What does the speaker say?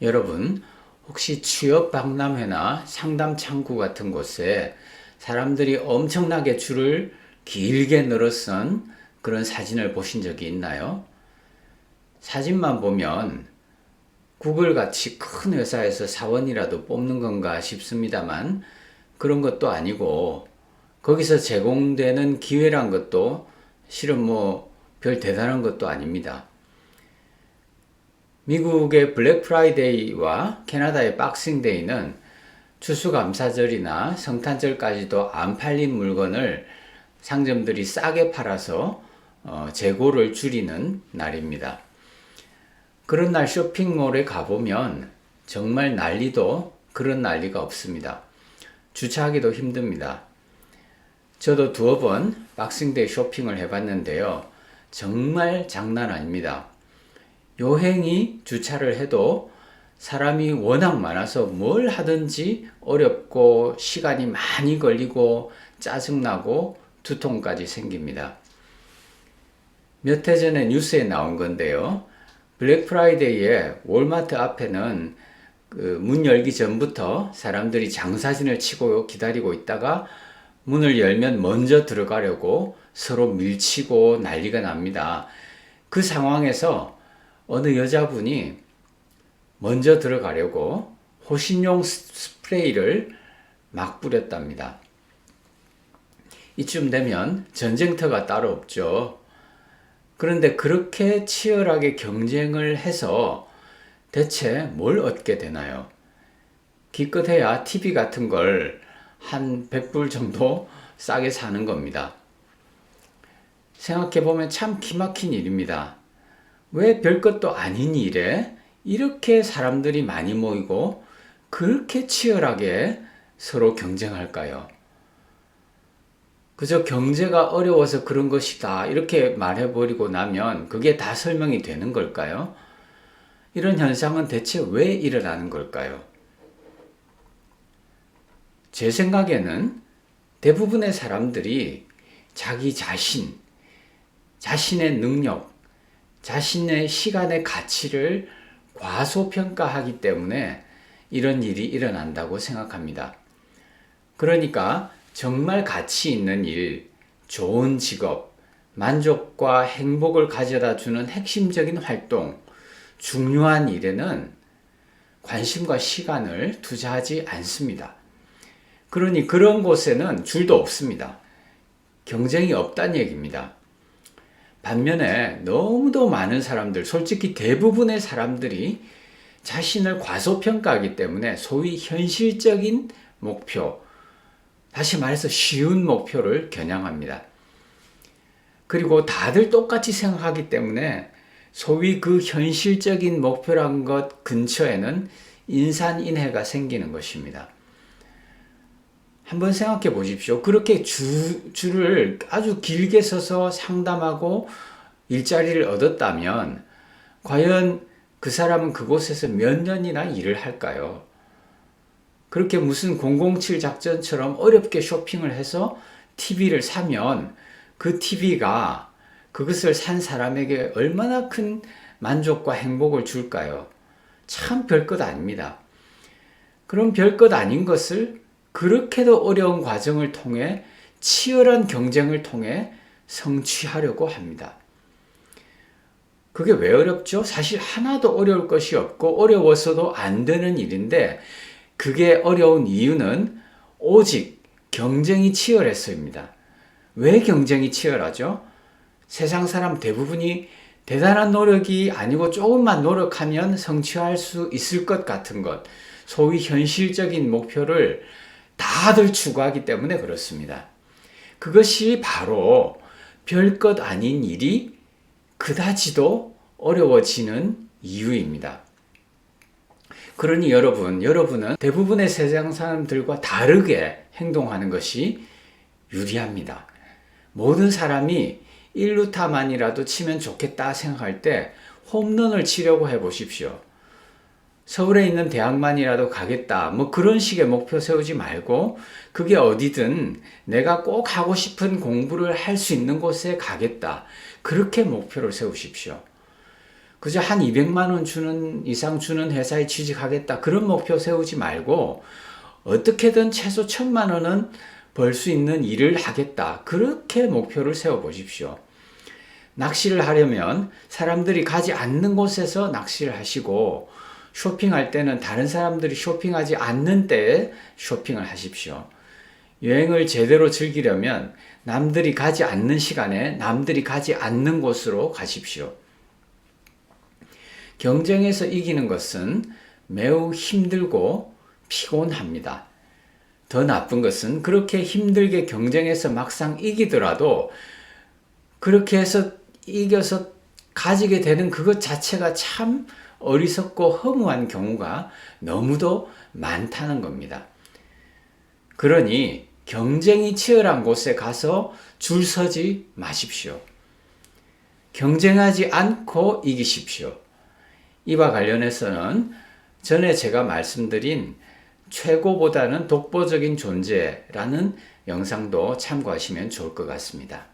여러분, 혹시 취업 박람회나 상담 창구 같은 곳에 사람들이 엄청나게 줄을 길게 늘어선 그런 사진을 보신 적이 있나요? 사진만 보면 구글 같이 큰 회사에서 사원이라도 뽑는 건가 싶습니다만 그런 것도 아니고 거기서 제공되는 기회란 것도 실은 별 대단한 것도 아닙니다. 미국의 블랙 프라이데이와 캐나다의 박싱데이는 추수감사절이나 성탄절까지도 안 팔린 물건을 상점들이 싸게 팔아서 재고를 줄이는 날입니다. 그런 날 쇼핑몰에 가보면 정말 난리도 그런 난리가 없습니다. 주차하기도 힘듭니다. 저도 두어 번 박싱데이 쇼핑을 해봤는데요. 정말 장난 아닙니다. 요행이 주차를 해도 사람이 워낙 많아서 뭘 하든지 어렵고 시간이 많이 걸리고 짜증나고 두통까지 생깁니다. 몇 해 전에 뉴스에 나온 건데요. 블랙 프라이데이에 월마트 앞에는 문 열기 전부터 사람들이 장사진을 치고 기다리고 있다가 문을 열면 먼저 들어가려고 서로 밀치고 난리가 납니다. 그 상황에서 어느 여자분이 먼저 들어가려고 호신용 스프레이를 막 뿌렸답니다. 이쯤 되면 전쟁터가 따로 없죠. 그런데 그렇게 치열하게 경쟁을 해서 대체 뭘 얻게 되나요? 기껏해야 TV 같은 걸 한 100불 정도 싸게 사는 겁니다. 생각해보면 참 기막힌 일입니다. 왜 별것도 아닌 일에 이렇게 사람들이 많이 모이고 그렇게 치열하게 서로 경쟁할까요? 그저 경제가 어려워서 그런 것이다 이렇게 말해버리고 나면 그게 다 설명이 되는 걸까요? 이런 현상은 대체 왜 일어나는 걸까요? 제 생각에는 대부분의 사람들이 자기 자신의 능력, 자신의 시간의 가치를 과소평가하기 때문에 이런 일이 일어난다고 생각합니다. 그러니까 정말 가치 있는 일, 좋은 직업, 만족과 행복을 가져다 주는 핵심적인 활동, 중요한 일에는 관심과 시간을 투자하지 않습니다. 그러니 그런 곳에는 줄도 없습니다. 경쟁이 없다는 얘기입니다. 반면에 너무도 많은 사람들, 솔직히 대부분의 사람들이 자신을 과소평가하기 때문에 소위 현실적인 목표, 다시 말해서 쉬운 목표를 겨냥합니다. 그리고 다들 똑같이 생각하기 때문에 소위 그 현실적인 목표란 것 근처에는 인산인해가 생기는 것입니다. 한번 생각해 보십시오. 그렇게 줄을 아주 길게 서서 상담하고 일자리를 얻었다면 과연 그 사람은 그곳에서 몇 년이나 일을 할까요? 그렇게 무슨 007 작전처럼 어렵게 쇼핑을 해서 TV를 사면 그 TV가 그것을 산 사람에게 얼마나 큰 만족과 행복을 줄까요? 참 별것 아닙니다. 그럼 별것 아닌 것을 그렇게도 어려운 과정을 통해 치열한 경쟁을 통해 성취하려고 합니다. 그게 왜 어렵죠? 사실 하나도 어려울 것이 없고 어려워서도 안 되는 일인데 그게 어려운 이유는 오직 경쟁이 치열해서입니다. 왜 경쟁이 치열하죠? 세상 사람 대부분이 대단한 노력이 아니고 조금만 노력하면 성취할 수 있을 것 같은 것, 소위 현실적인 목표를 다들 추구하기 때문에 그렇습니다. 그것이 바로 별것 아닌 일이 그다지도 어려워지는 이유입니다. 그러니 여러분은 대부분의 세상 사람들과 다르게 행동하는 것이 유리합니다. 모든 사람이 1루타만이라도 치면 좋겠다 생각할 때 홈런을 치려고 해보십시오. 서울에 있는 대학만이라도 가겠다. 그런 식의 목표 세우지 말고 그게 어디든 내가 꼭 하고 싶은 공부를 할 수 있는 곳에 가겠다. 그렇게 목표를 세우십시오. 그저 한 200만 원 이상 주는 회사에 취직하겠다. 그런 목표 세우지 말고 어떻게든 최소 1,000만 원은 벌 수 있는 일을 하겠다. 그렇게 목표를 세워 보십시오. 낚시를 하려면 사람들이 가지 않는 곳에서 낚시를 하시고, 쇼핑할 때는 다른 사람들이 쇼핑하지 않는 때에 쇼핑을 하십시오. 여행을 제대로 즐기려면 남들이 가지 않는 시간에 남들이 가지 않는 곳으로 가십시오. 경쟁에서 이기는 것은 매우 힘들고 피곤합니다. 더 나쁜 것은 그렇게 힘들게 경쟁해서 막상 이기더라도 그렇게 해서 이겨서 가지게 되는 그것 자체가 참 어리석고 허무한 경우가 너무도 많다는 겁니다. 그러니 경쟁이 치열한 곳에 가서 줄 서지 마십시오. 경쟁하지 않고 이기십시오. 이와 관련해서는 전에 제가 말씀드린 최고보다는 독보적인 존재라는 영상도 참고하시면 좋을 것 같습니다.